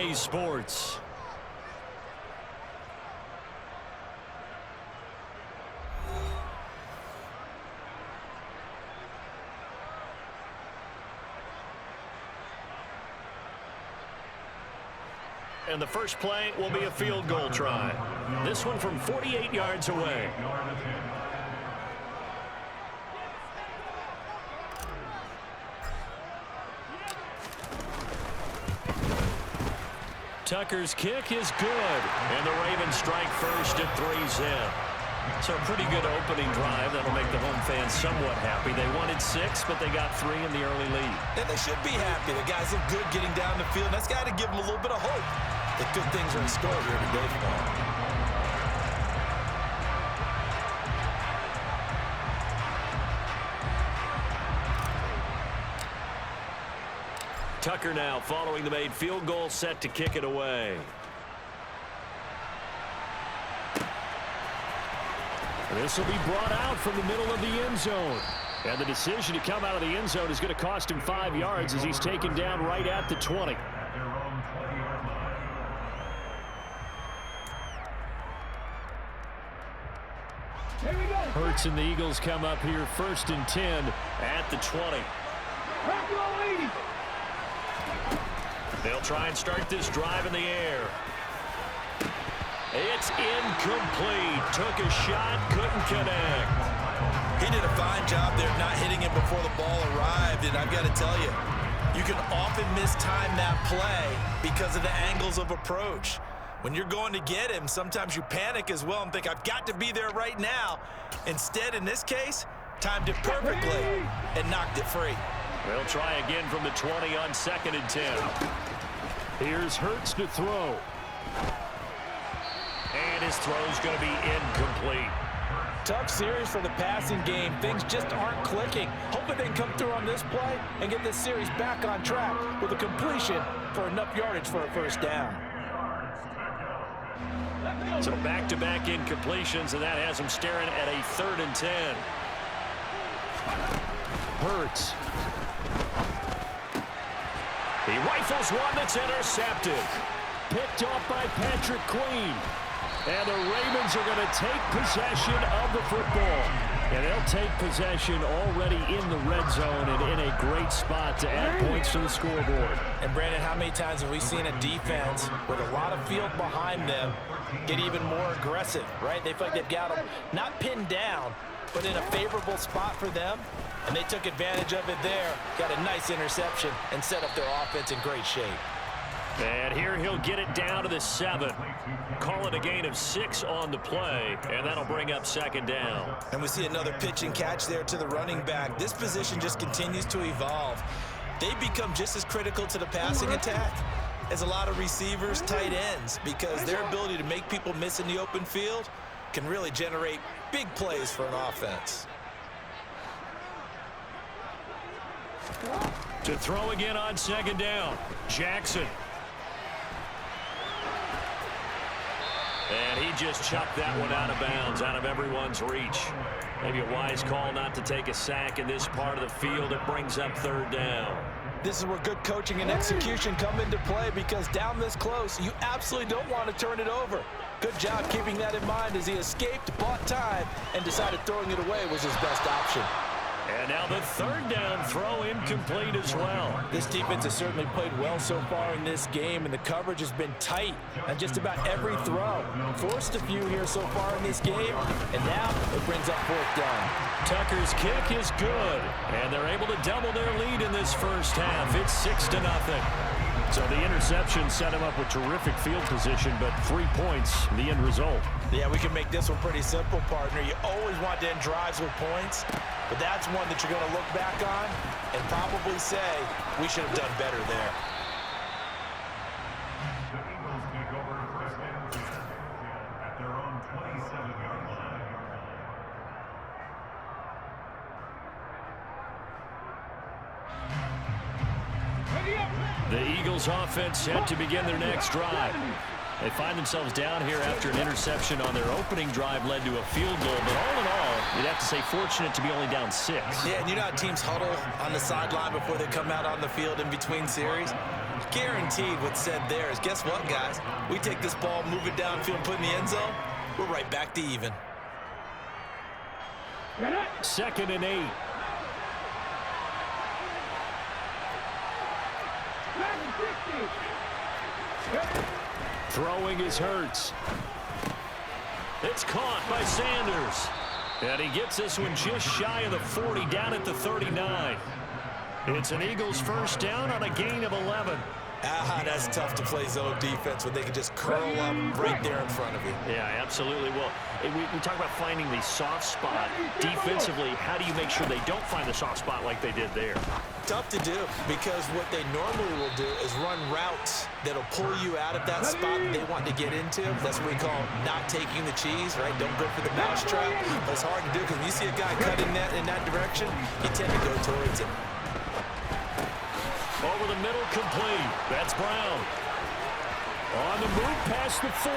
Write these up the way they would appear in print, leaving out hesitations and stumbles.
today's sports. And the first play will be a field goal try. This one from 48 yards away. Tucker's kick is good. And the Ravens strike first at 3-zip. So a pretty good opening drive. That'll make the home fans somewhat happy. They wanted 6, but they got 3 in the early lead. And they should be happy. The guys look good getting down the field. That's got to give them a little bit of hope that good things are in store here today for them. Tucker now following the made field goal, set to kick it away. This will be brought out from the middle of the end zone. And the decision to come out of the end zone is going to cost him 5 yards as he's taken down right at the 20. Hurts and the Eagles come up here 1st and 10 at the 20. They'll try and start this drive in the air. It's incomplete. Took a shot, couldn't connect. He did a fine job there not hitting it before the ball arrived. And I've got to tell you, you can often mistime that play because of the angles of approach. When you're going to get him, sometimes you panic as well and think, I've got to be there right now. Instead, in this case, timed it perfectly and knocked it free. They'll try again from the 20 on 2nd and 10. Here's Hurts to throw. And his throw's going to be incomplete. Tough series for the passing game. Things just aren't clicking. Hoping they can come through on this play and get this series back on track with a completion for enough yardage for a first down. So back-to-back incompletions, and that has him staring at a 3rd and 10. Hurts. He rifles one that's intercepted. Picked off by Patrick Queen. And the Ravens are going to take possession of the football. And they'll take possession already in the red zone and in a great spot to add points to the scoreboard. And Brandon, how many times have we seen a defense with a lot of field behind them get even more aggressive, right? They feel like they've got them not pinned down, but in a favorable spot for them. And they took advantage of it there, got a nice interception, and set up their offense in great shape. And here he'll get it down to the 7. Call it a gain of 6 on the play, and that'll bring up 2nd down. And we see another pitch and catch there to the running back. This position just continues to evolve. They become just as critical to the passing attack as a lot of receivers, tight ends, because their ability to make people miss in the open field can really generate big plays for an offense. To throw again on 2nd down, Jackson. And he just chucked that one out of bounds, out of everyone's reach. Maybe a wise call not to take a sack in this part of the field. It brings up 3rd down. This is where good coaching and execution come into play, because down this close, you absolutely don't want to turn it over. Good job keeping that in mind as he escaped, bought time, and decided throwing it away was his best option. And now the 3rd down throw incomplete as well. This defense has certainly played well so far in this game, and the coverage has been tight on just about every throw. Forced a few here so far in this game, and now it brings up 4th down. Tucker's kick is good, and they're able to double their lead in this first half. It's 6-0. So the interception set him up with terrific field position, but 3 points, the end result. Yeah, we can make this one pretty simple, partner. You always want to end drives with points, but that's one that you're going to look back on and probably say, we should have done better there. The Eagles take over first down at their own 27-yard line. The Eagles offense set to begin their next drive. They find themselves down here after an interception on their opening drive led to a field goal. But all in all, you'd have to say fortunate to be only down 6. Yeah, and you know how teams huddle on the sideline before they come out on the field in between series? Guaranteed what's said there is, guess what, guys? We take this ball, move it downfield, and put it in the end zone, we're right back to even. 2nd and 8. Throwing is Hurts. It's caught by Sanders. And he gets this one just shy of the 40, down at the 39. It's an Eagles first down on a gain of 11. That's tough to play zone defense when they can just curl up right there in front of you. Yeah, absolutely. Well, we talk about finding the soft spot. Defensively, how do you make sure they don't find the soft spot like they did there? Tough to do, because what they normally will do is run routes that'll pull you out of that spot they want to get into. That's what we call not taking the cheese, right? Don't go for the mousetrap. But it's hard to do, because when you see a guy cutting that in that direction, you tend to go towards it. Over the middle, complete. That's Brown. On the move past the 40.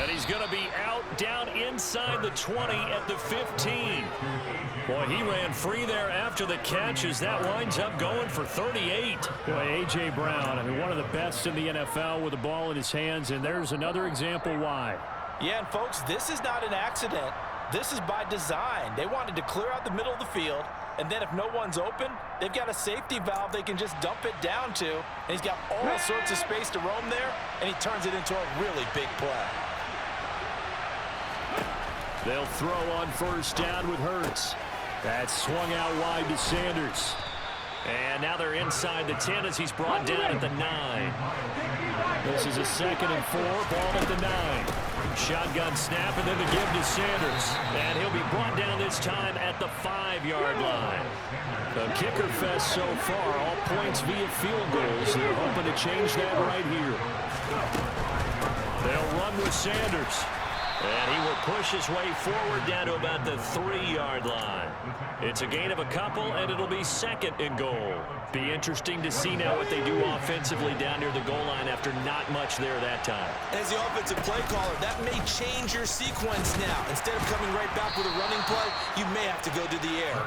And he's going to be out down inside the 20 at the 15. Boy, he ran free there after the catch as that winds up going for 38. Boy, A.J. Brown, I mean, one of the best in the NFL with the ball in his hands, and there's another example why. Yeah, and folks, this is not an accident. This is by design. They wanted to clear out the middle of the field, and then if no one's open, they've got a safety valve they can just dump it down to, and he's got all sorts of space to roam there, and he turns it into a really big play. They'll throw on first down with Hurts. That's swung out wide to Sanders. And now they're inside the 10 as he's brought down at the 9. This is a 2nd and 4, ball at the 9. Shotgun snap, and then the give to Sanders. And he'll be brought down this time at the 5-yard line. The kicker fest so far, all points via field goals. They're hoping to change that right here. They'll run with Sanders. And he will push his way forward down to about the 3-yard line. It's a gain of a couple, and it'll be 2nd and goal. Be interesting to see now what they do offensively down near the goal line after not much there that time. As the offensive play caller, that may change your sequence now. Instead of coming right back with a running play, you may have to go to the air.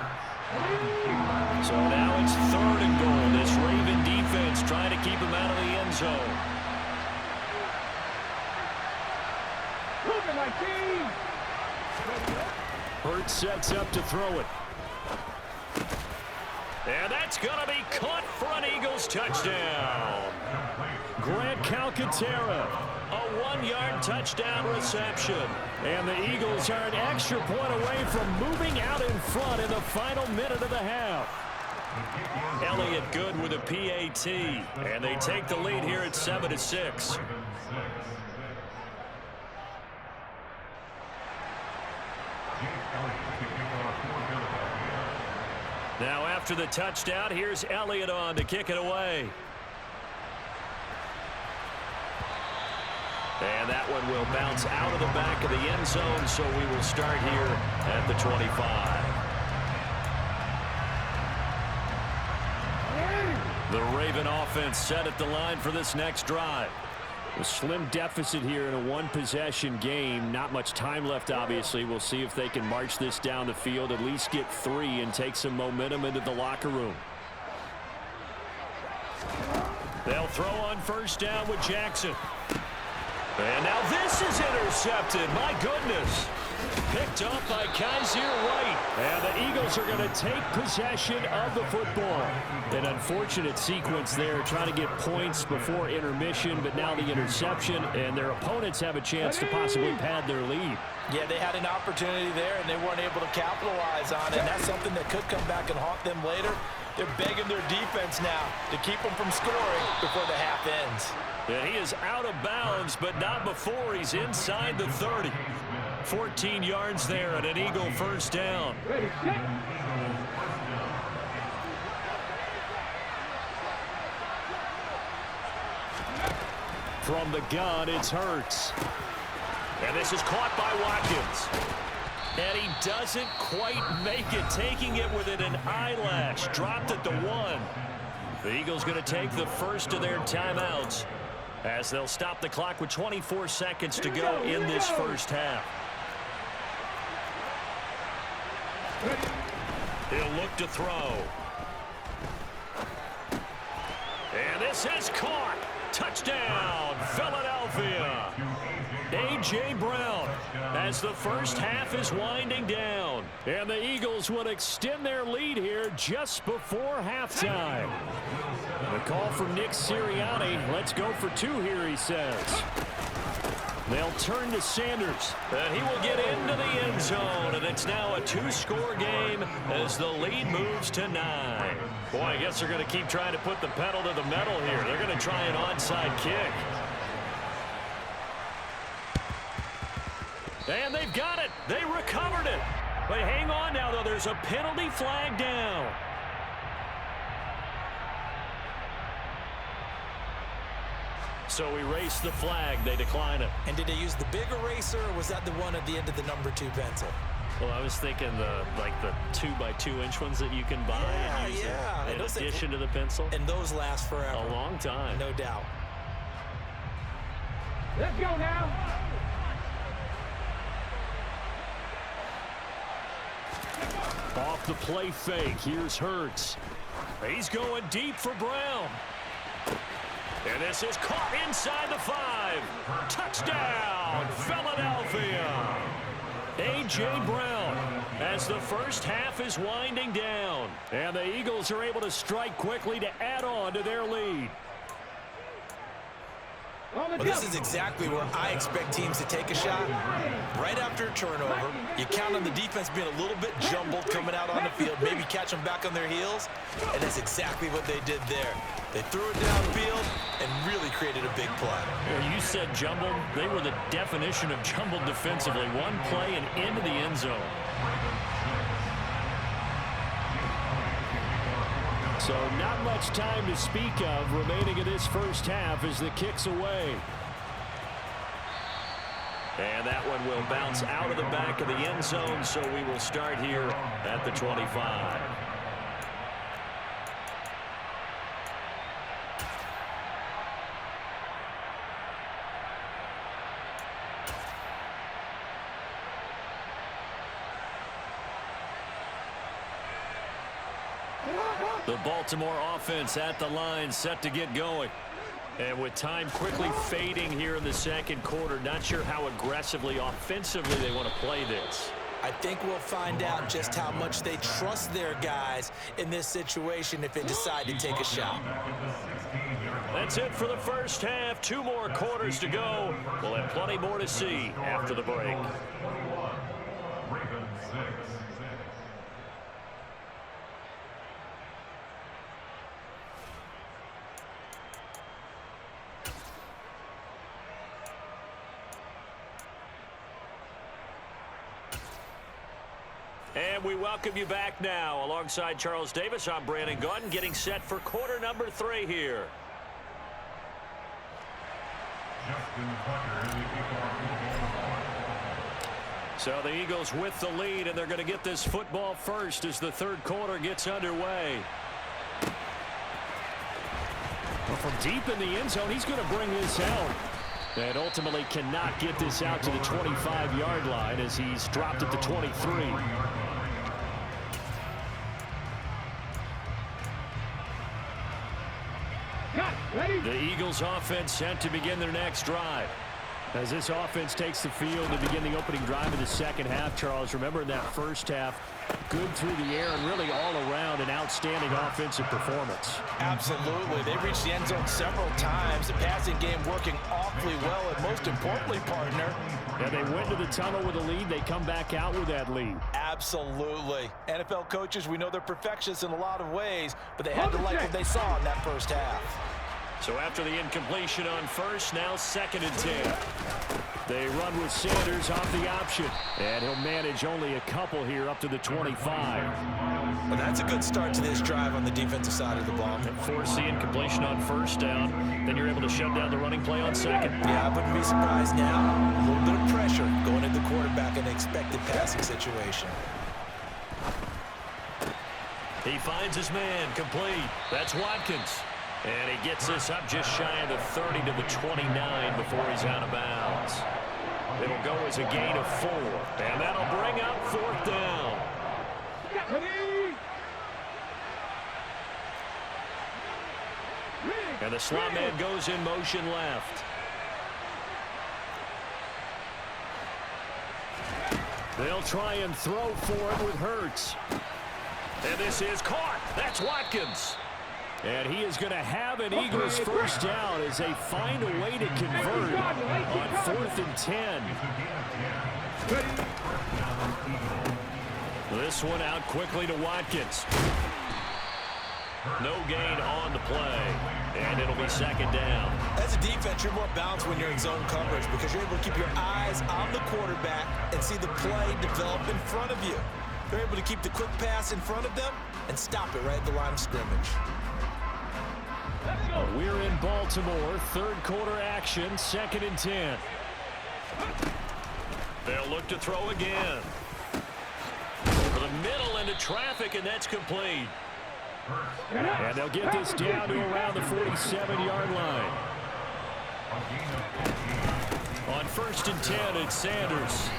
So now it's 3rd and goal. This Raven defense trying to keep him out of the end zone. Hurts sets up to throw it. And that's going to be caught for an Eagles touchdown. Grant Calcaterra, a 1-yard touchdown reception. And the Eagles are an extra point away from moving out in front in the final minute of the half. Elliott good with a PAT. And they take the lead here at 7-6. Now after the touchdown, here's Elliott on to kick it away. And that one will bounce out of the back of the end zone, so we will start here at the 25. The Raven offense set at the line for this next drive. A slim deficit here in a one-possession game. Not much time left, obviously. We'll see if they can march this down the field, at least get 3, and take some momentum into the locker room. They'll throw on first down with Jackson. And now this is intercepted. My goodness. Picked up by Kaiser White. And the Eagles are going to take possession of the football. An unfortunate sequence there, trying to get points before intermission, but now the interception, and their opponents have a chance to possibly pad their lead. Yeah, they had an opportunity there, and they weren't able to capitalize on it. And that's something that could come back and haunt them later. They're begging their defense now to keep them from scoring before the half ends. Yeah, he is out of bounds, but not before he's inside the 30. 14 yards there and an Eagle first down. From the gun, it's Hurts. And this is caught by Watkins. And he doesn't quite make it, taking it within an eyelash. Dropped at the 1. The Eagles going to take the first of their timeouts as they'll stop the clock with 24 seconds to go in this first half. He'll look to throw. this is caught. Touchdown, Philadelphia. A.J. Brown as the first half is winding down. And the Eagles will extend their lead here just before halftime. The call from Nick Sirianni. Let's go for two here, he says. They'll turn to Sanders. He will get into the end zone, and it's now a two-score game as the lead moves to 9. Boy, I guess they're going to keep trying to put the pedal to the metal here. They're going to try an onside kick. And they've got it. They recovered it. But hang on now, though. There's a penalty flag down. So erase the flag. They decline it. And did they use the big eraser, or was that the one at the end of the number 2 pencil? Well, I was thinking the 2x2-inch ones that you can buy and use in addition to the pencil. And those last forever. A long time. No doubt. Let's go now. Off the play fake. Here's Hurts. He's going deep for Brown. And this is caught inside the 5. Touchdown, Philadelphia. A.J. Brown as the first half is winding down. And the Eagles are able to strike quickly to add on to their lead. Well, this is exactly where I expect teams to take a shot. Right after a turnover, you count on the defense being a little bit jumbled coming out on the field, maybe catch them back on their heels, and that's exactly what they did there. They threw it downfield and really created a big play. Well, you said jumbled. They were the definition of jumbled defensively. One play and into the end zone. So not much time to speak of remaining in this first half as the kick's away. And that one will bounce out of the back of the end zone, so we will start here at the 25. The Baltimore offense at the line, set to get going. And with time quickly fading here in the second quarter, not sure how aggressively, offensively they want to play this. I think we'll find out just how much they trust their guys in this situation if they decide to take a shot. That's it for the first half. 2 more quarters to go. We'll have plenty more to see after the break. And we welcome you back now. Alongside Charles Davis, I'm Brandon Gaudin, getting set for quarter number 3 here. So the Eagles with the lead, and they're going to get this football first as the third quarter gets underway. Well, from deep in the end zone, he's going to bring this out. And ultimately cannot get this out to the 25-yard line as he's dropped at the 23. The Eagles offense sent to begin their next drive. As this offense takes the field to begin the opening drive of the second half, Charles, remember in that first half, good through the air and really all around an outstanding offensive performance. Absolutely. They reached the end zone several times. The passing game working awfully well, and most importantly, partner. Yeah, they went to the tunnel with a lead. They come back out with that lead. Absolutely. NFL coaches, we know they're perfectionists in a lot of ways, but they had to like what they saw in that first half. So after the incompletion on first, now 2nd and 10. They run with Sanders off the option, and he'll manage only a couple here up to the 25. Well, that's a good start to this drive on the defensive side of the ball. And force the incompletion on first down, then you're able to shut down the running play on second. Yeah, I wouldn't be surprised now. A little bit of pressure going at the quarterback in an expected passing situation. He finds his man, complete. That's Watkins. And he gets this up just shy of the 30 to the 29 before he's out of bounds. It'll go as a gain of 4. And that'll bring up 4th down. And the slot man goes in motion left. They'll try and throw for it with Hurts. And this is caught. That's Watkins. And he is going to have an Eagles first down as they find a way to convert on 4th and 10. This one out quickly to Watkins. No gain on the play. And it'll be second down. As a defense, you're more balanced when you're in zone coverage because you're able to keep your eyes on the quarterback and see the play develop in front of you. They're able to keep the quick pass in front of them and stop it right at the line of scrimmage. We're in Baltimore. Third quarter action. 2nd and 10. They'll look to throw again. Over the middle into traffic, and that's complete. And they'll get this down to around the 47-yard line. On 1st and 10, it's Sanders.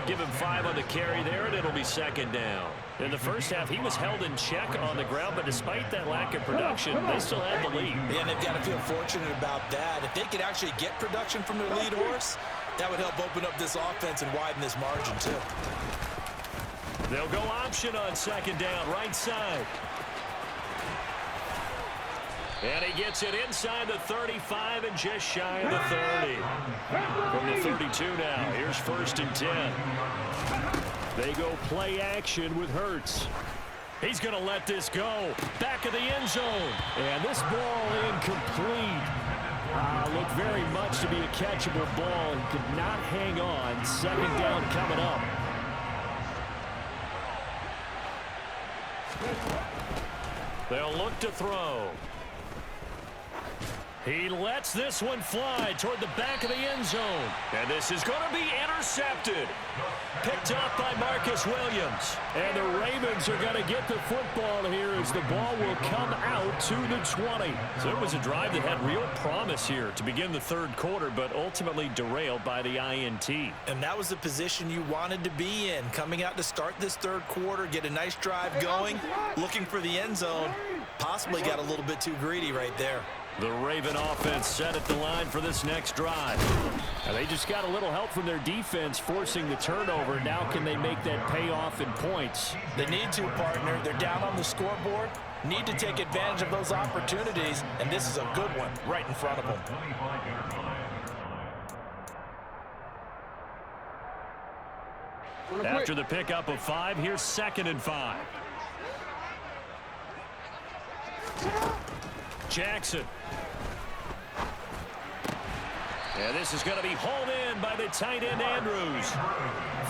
Give him 5 on the carry there, and it'll be second down. In the first half, he was held in check on the ground, but despite that lack of production, they still had the lead. Yeah, and they've got to feel fortunate about that. If they could actually get production from their lead horse, that would help open up this offense and widen this margin, too. They'll go option on second down, right side. And he gets it inside the 35 and just shy of the 30. From the 32 now, here's 1st and 10. They go play action with Hurts. He's going to let this go. Back of the end zone. And this ball incomplete. Looked very much to be a catchable ball. He could not hang on. Second down coming up. They'll look to throw. He lets this one fly toward the back of the end zone. And this is going to be intercepted. Picked up by Marcus Williams. And the Ravens are going to get the football here as the ball will come out to the 20. So it was a drive that had real promise here to begin the third quarter, but ultimately derailed by the INT. And that was the position you wanted to be in. Coming out to start this third quarter, get a nice drive going, looking for the end zone. Possibly got a little bit too greedy right there. The Raven offense set at the line for this next drive. And they just got a little help from their defense forcing the turnover. Now can they make that pay off in points? They need to, partner. They're down on the scoreboard. Need to take advantage of those opportunities, and this is a good one right in front of them. After the pickup of 5, here's 2nd and 5. Jackson. And this is going to be hauled in by the tight end Andrews.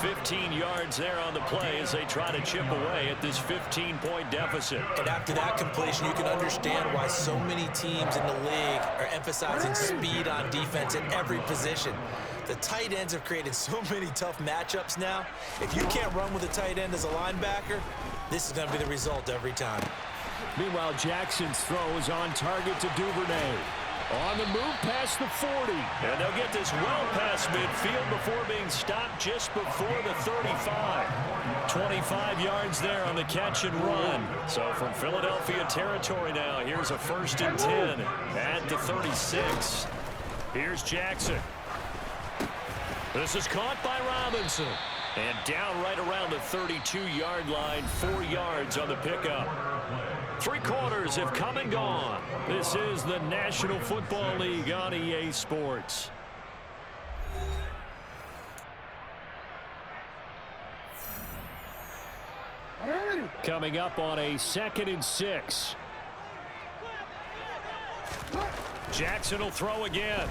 15 yards there on the play as they try to chip away at this 15-point deficit. And after that completion, you can understand why so many teams in the league are emphasizing speed on defense at every position. The tight ends have created so many tough matchups now. If you can't run with a tight end as a linebacker, this is going to be the result every time. Meanwhile, Jackson's throw is on target to Duvernay. On the move past the 40. And they'll get this well past midfield before being stopped just before the 35. 25 yards there on the catch and run. So from Philadelphia territory now, here's a 1st and 10 at the 36. Here's Jackson. This is caught by Robinson. And down right around the 32-yard line, 4 yards on the pickup. 3 quarters have come and gone. This is the National Football League on EA Sports. Coming up on a 2nd and 6. Jackson will throw again.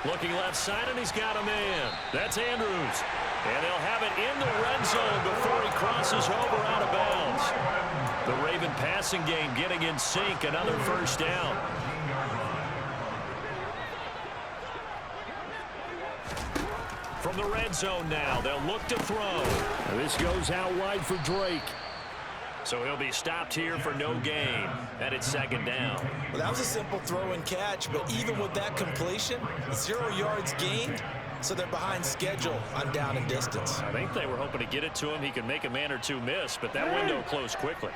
Looking left side, and he's got a man. That's Andrews. And they'll have it in the red zone before he crosses over out of bounds. The Raven passing game getting in sync. Another first down. From the red zone now, they'll look to throw. This goes out wide for Drake. So he'll be stopped here for no gain. And it's 2nd down. Well, that was a simple throw and catch, but even with that completion, 0 yards gained, so they're behind schedule on down and distance. I think they were hoping to get it to him. He could make a man or two miss, but that window closed quickly.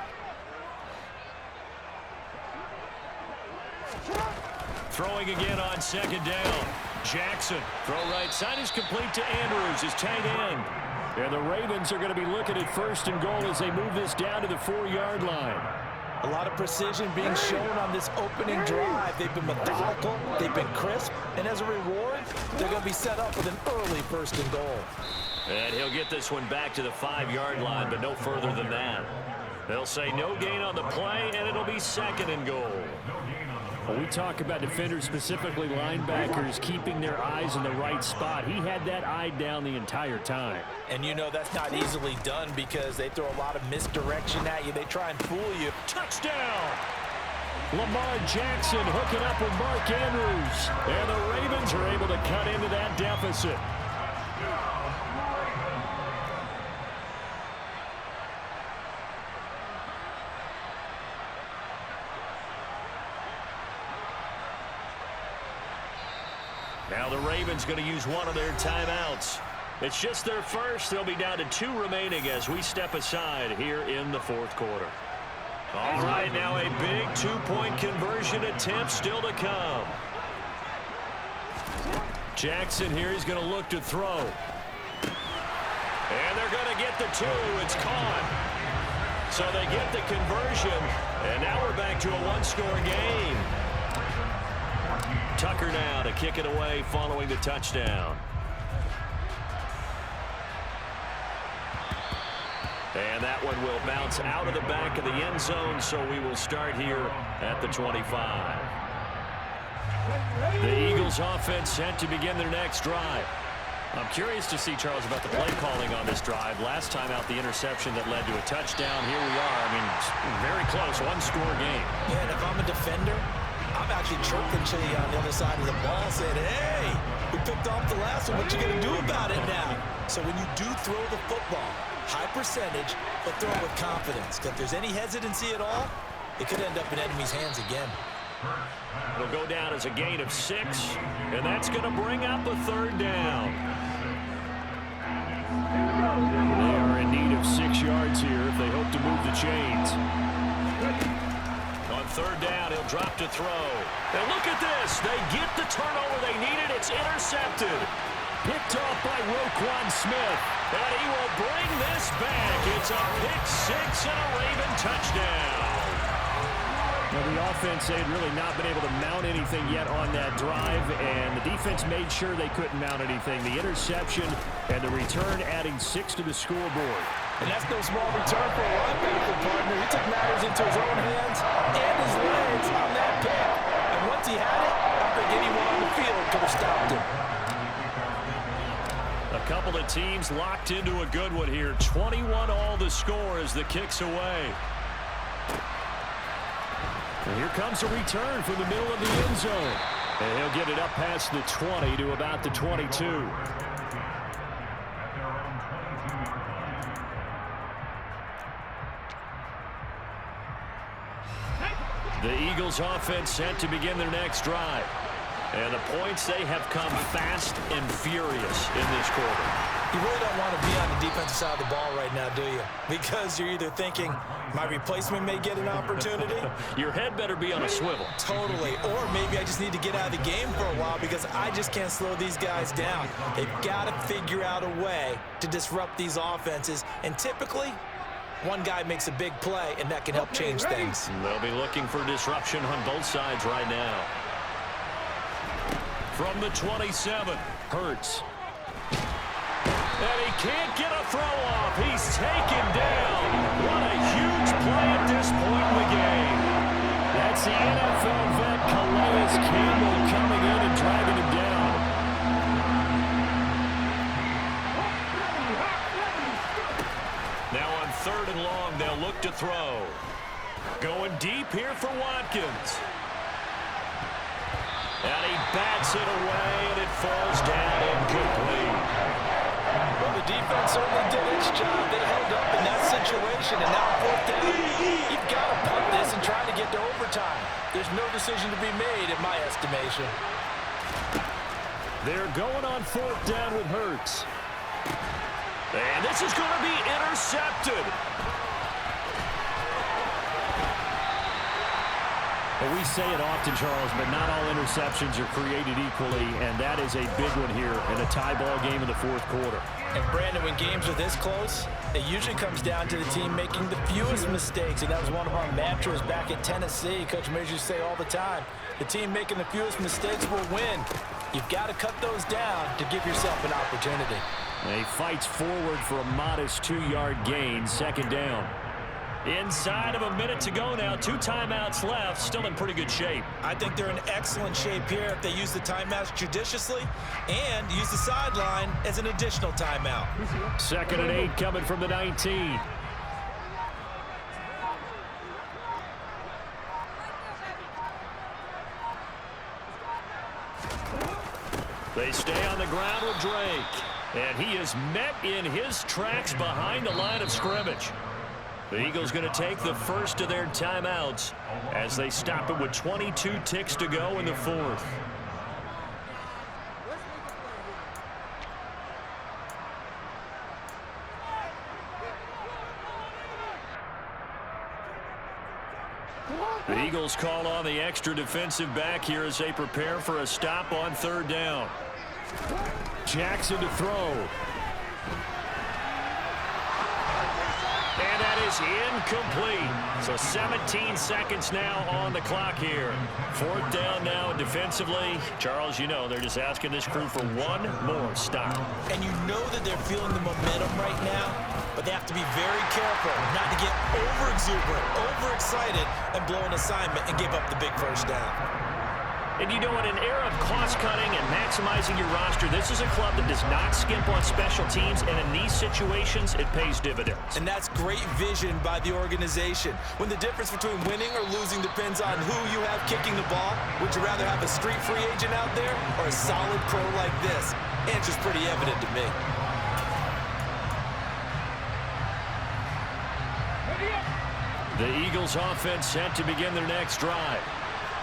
Throwing again on second down. Jackson. Throw right side is complete to Andrews, his tight end. And the Ravens are going to be looking at first and goal as they move this down to the 4-yard line. A lot of precision being shown on this opening drive. They've been methodical, they've been crisp, and as a reward, they're going to be set up with an early first and goal. And he'll get this one back to the 5-yard line, but no further than that. They'll say no gain on the play, and it'll be second and goal. When we talk about defenders, specifically linebackers, keeping their eyes in the right spot, he had that eye down the entire time. And you know that's not easily done because they throw a lot of misdirection at you. They try and fool you. Touchdown! Lamar Jackson hooking up with Mark Andrews. And the Ravens are able to cut into that deficit. Now the Ravens going to use one of their timeouts. It's just their first. They'll be down to 2 remaining as we step aside here in the 4th quarter. All right, now a big 2-point conversion attempt still to come. Jackson here is going to look to throw. And they're going to get the 2. It's caught. So they get the conversion. And now we're back to a 1-score game. Tucker now to kick it away following the touchdown. And that one will bounce out of the back of the end zone, so we will start here at the 25. The Eagles offense set to begin their next drive. I'm curious to see, Charles, about the play calling on this drive. Last time out, the interception that led to a touchdown. Here we are. I mean, very close, 1-score game. Yeah, and if I'm a defender, I'm actually chirping Chili on the other side of the ball saying, hey, we picked off the last one. What you going to do about it now? So when you do throw the football, high percentage, but throw it with confidence. Because if there's any hesitancy at all, it could end up in enemy's hands again. It'll go down as a gain of 6, and that's going to bring up a 3rd down. They are in need of 6 yards here if they hope to move the chains. On 3rd down, he'll drop to throw. And look at this. They get the turnover they needed. It's intercepted. Picked off by Roquan Smith. And he will bring this back. It's a pick 6 and a Raven touchdown. Well, the offense, they had really not been able to mount anything yet on that drive, and the defense made sure they couldn't mount anything. The interception and the return adding 6 to the scoreboard. And that's no small return for a linebacker, partner. He took matters into his own hands and his legs on that pick. And once he had it, I don't think anyone on the field could have stopped him. A couple of teams locked into a good one here. 21-all the score as the kick's away. And here comes a return from the middle of the end zone. And he'll get it up past the 20 to about the 22. The Eagles offense set to begin their next drive. And the points, they have come fast and furious in this quarter. You really don't want to be on the defensive side of the ball right now, do you? Because you're either thinking, my replacement may get an opportunity. Your head better be on a swivel. Totally. Or maybe I just need to get out of the game for a while because I just can't slow these guys down. They've got to figure out a way to disrupt these offenses. And typically, one guy makes a big play, and that can help change things. They'll be looking for disruption on both sides right now. From the 27, Hurts. And he can't get a throw off. He's taken down. What a huge play at this point in the game. That's the NFL vet Calais Campbell coming in and dragging him down. Now on 3rd and long, they'll look to throw. Going deep here for Watkins. And he bats it away, and it falls down incomplete. Well, the defense certainly did its job. They held up in that situation, and now 4th down. You've got to punt this and try to get to overtime. There's no decision to be made, in my estimation. They're going on 4th down with Hurts. And this is going to be intercepted. Well, we say it often, Charles, but not all interceptions are created equally, and that is a big one here in a tie ball game in the fourth quarter. And Brandon, when games are this close, it usually comes down to the team making the fewest mistakes, and that was one of our mantras back at Tennessee. Coach Mears used to say all the time, the team making the fewest mistakes will win. You've got to cut those down to give yourself an opportunity. He fights forward for a modest 2-yard gain, second down. Inside of a minute to go now, 2 timeouts left, still in pretty good shape. I think they're in excellent shape here if they use the timeouts judiciously and use the sideline as an additional timeout. 2nd and 8 coming from the 19. They stay on the ground with Drake. And he is met in his tracks behind the line of scrimmage. The Eagles going to take the first of their timeouts as they stop it with 22 ticks to go in the fourth. The Eagles call on the extra defensive back here as they prepare for a stop on 3rd down. Jackson to throw. And that is incomplete. So 17 seconds now on the clock here. 4th down now, and defensively, Charles, you know, they're just asking this crew for one more stop. And you know that they're feeling the momentum right now, but they have to be very careful not to get over-exuberant, overexcited, and blow an assignment and give up the big first down. And you know, in an era of cost-cutting and maximizing your roster, this is a club that does not skimp on special teams, and in these situations, it pays dividends. And that's great vision by the organization. When the difference between winning or losing depends on who you have kicking the ball, would you rather have a street free agent out there or a solid pro like this? Answer's pretty evident to me. The Eagles offense set to begin their next drive.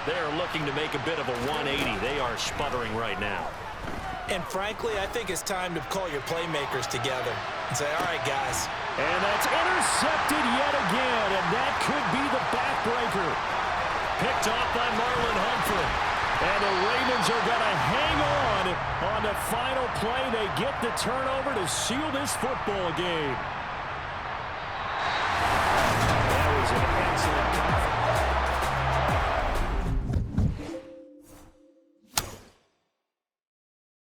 They are looking to make a bit of a 180. They are sputtering right now. And frankly, I think it's time to call your playmakers together and say, all right, guys. And that's intercepted yet again, and that could be the backbreaker. Picked off by Marlon Humphrey. And the Ravens are going to hang on the final play. They get the turnover to seal this football game.